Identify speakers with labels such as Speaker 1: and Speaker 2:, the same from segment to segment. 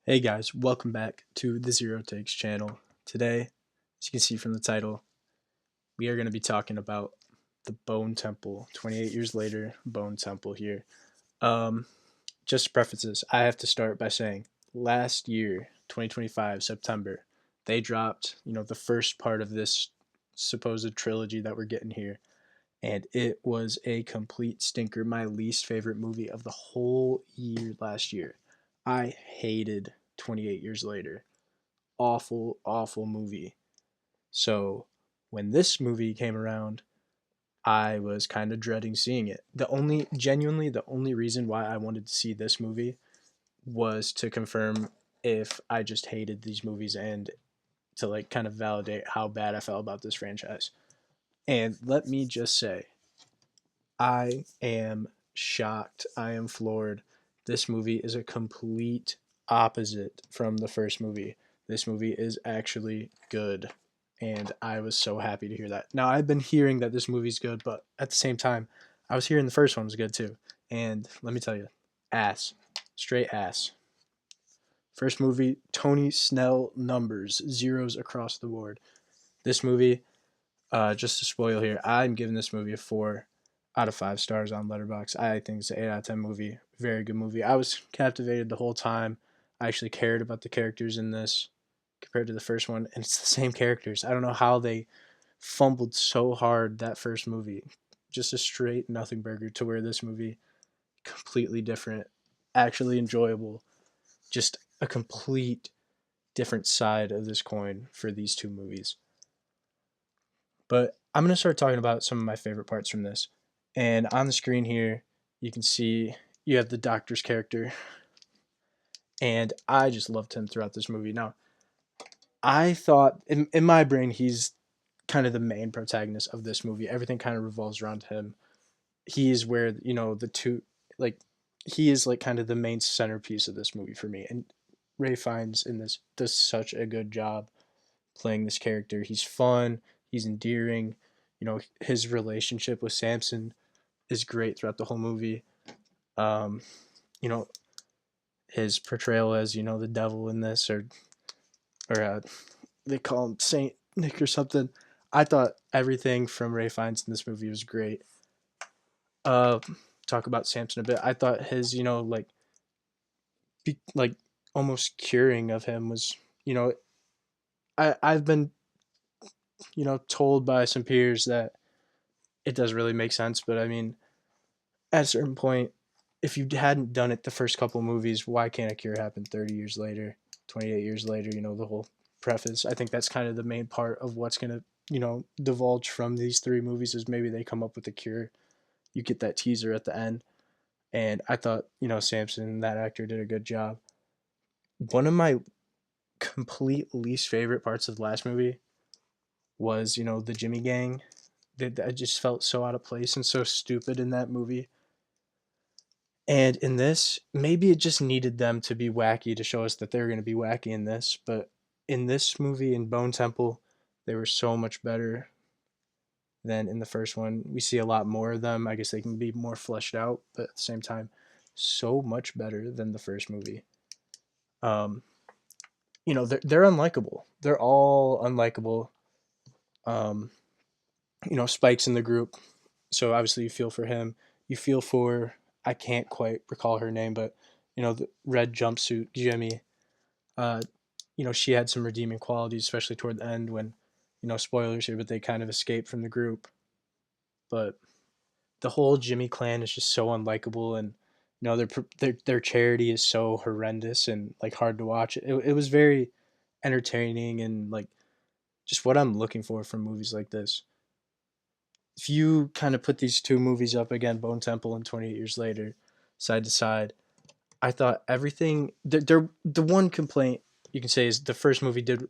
Speaker 1: Hey guys, welcome back to the ZeroTakes channel. Today, as you can see from the title, we are going to be talking about the Bone Temple. 28 years later, Bone Temple here. Um, just to preface this, I have to start by saying last year, 2025, September, they dropped, the first part of this supposed trilogy that we're getting here. And it was a complete stinker. My least favorite movie of the whole year last year. I hated 28 years later. Awful, awful movie. So when this movie came around, I was kind of dreading seeing it. Genuinely, the only reason why I wanted to see this movie was to confirm if I just hated these movies and to like kind of validate how bad I felt about this franchise. And let me just say, I am shocked. I am floored. This movie is a complete opposite from the first movie. This movie is actually good. And I was so happy to hear that. Now, I've been hearing that this movie's good, but at the same time, I was hearing the first one was good too. And let me tell you, ass. Straight ass. First movie, Tony Snell numbers, zeros across the board. This movie, just to spoil here, I'm giving this movie a 4 out of 5 stars on Letterboxd. I think it's an 8 out of 10 movie. Very good movie. I was captivated the whole time. I actually cared about the characters in this compared to the first one, and it's the same characters. I don't know how they fumbled so hard that first movie. Just a straight nothing burger to where this movie completely different, actually enjoyable. Just a complete different side of this coin for these two movies. But I'm going to start talking about some of my favorite parts from this. And on the screen here, you can see you have the doctor's character. And I just loved him throughout this movie. Now, I thought, in my brain, he's kind of the main protagonist of this movie. Everything kind of revolves around him. He is where, the two, like, he is like kind of the main centerpiece of this movie for me. And Ray Fiennes in this does such a good job playing this character. He's fun, he's endearing. His relationship with Samson is great throughout the whole movie. Um, you know, his portrayal as the devil in this, or they call him Saint Nick or something. I thought everything from Ray Fiennes in this movie was great. Uh, talk about Samson a bit. I thought his like almost curing of him was I've been told by some peers that it doesn't really make sense, but I mean at a certain point, if you hadn't done it the first couple movies, why can't a cure happen 30 years later, 28 years later? The whole preface. I think that's kind of the main part of what's going to, divulge from these three movies is maybe they come up with a cure. You get that teaser at the end. And I thought, Samson, that actor, did a good job. One of my complete least favorite parts of the last movie was, the Jimmy Gang. I just felt so out of place and so stupid in that movie. And in this, maybe it just needed them to be wacky to show us that they're going to be wacky in this. But in this movie, in Bone Temple, they were so much better than in the first one. We see a lot more of them. I guess they can be more fleshed out, but at the same time, so much better than the first movie. Um, they're unlikable. They're all unlikable. Um, Spike's in the group, so obviously you feel for him. You feel for I can't quite recall her name, but the red jumpsuit Jimmy. Uh, she had some redeeming qualities, especially toward the end when, spoilers here, but they kind of escape from the group. But the whole Jimmy clan is just so unlikable, and their charity is so horrendous and like hard to watch. It was very entertaining and like just what I'm looking for from movies like this. If you kind of put these two movies up again, Bone Temple and 28 Years Later, side to side, I thought everything. The one complaint you can say is the first movie did,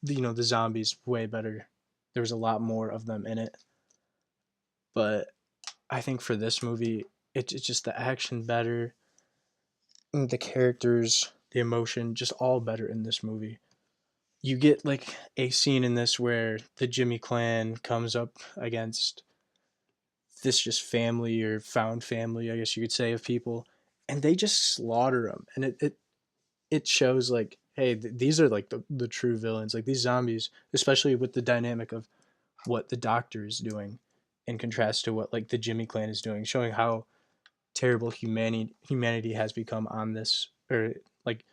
Speaker 1: the zombies way better. There was a lot more of them in it, but I think for this movie, it's just the action better, the characters, the emotion, just all better in this movie. You get like a scene in this where the Jimmy clan comes up against this just family or found family, I guess you could say, of people, and they just slaughter them, and it shows like, hey, these are like the true villains, like these zombies, especially with the dynamic of what the Doctor is doing in contrast to what like the Jimmy clan is doing, showing how terrible humanity has become on this, or like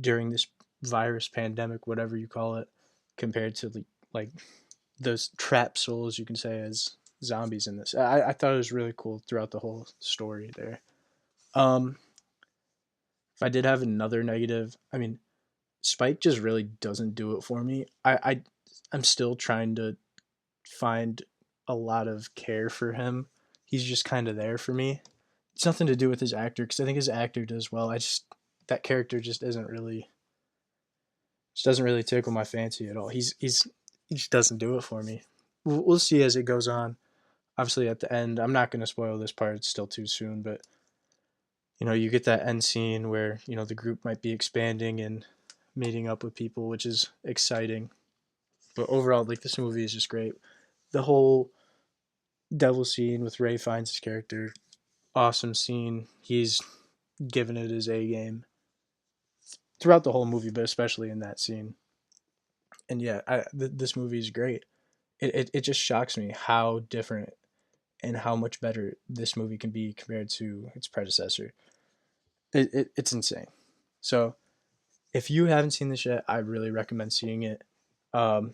Speaker 1: during this virus pandemic, whatever you call it, compared to like those trap souls, you can say, as zombies in this. I thought it was really cool throughout the whole story there. Um, if I did have another negative, I mean, Spike just really doesn't do it for me. I'm still trying to find a lot of care for him. He's just kind of there for me. It's nothing to do with his actor, because I think his actor does well. I just, that character just doesn't really tickle my fancy at all. He just doesn't do it for me. We'll see as it goes on. Obviously, at the end, I'm not going to spoil this part. It's still too soon, but you get that end scene where the group might be expanding and meeting up with people, which is exciting. But overall, like, this movie is just great. The whole devil scene with Ray Fiennes' character, awesome scene. He's given it his A game throughout the whole movie, but especially in that scene. And yeah, this movie is great. It just shocks me how different and how much better this movie can be compared to its predecessor. It's insane. So if you haven't seen this yet, I really recommend seeing it. Um,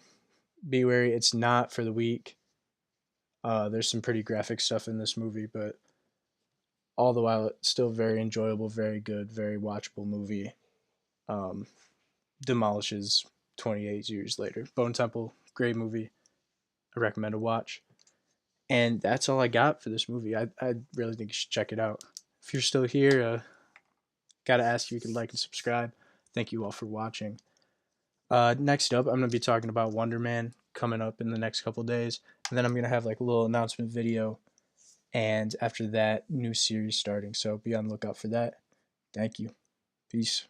Speaker 1: be wary, it's not for the weak. There's some pretty graphic stuff in this movie, but all the while, it's still very enjoyable, very good, very watchable movie. Um, demolishes 28 years later. Bone Temple, great movie. I recommend a watch. And that's all I got for this movie. I really think you should check it out. If you're still here, gotta ask you can like and subscribe. Thank you all for watching. Next up, I'm gonna be talking about Wonder Man coming up in the next couple days, and then I'm gonna have like a little announcement video, and after that, new series starting. So be on the lookout for that. Thank you. Peace.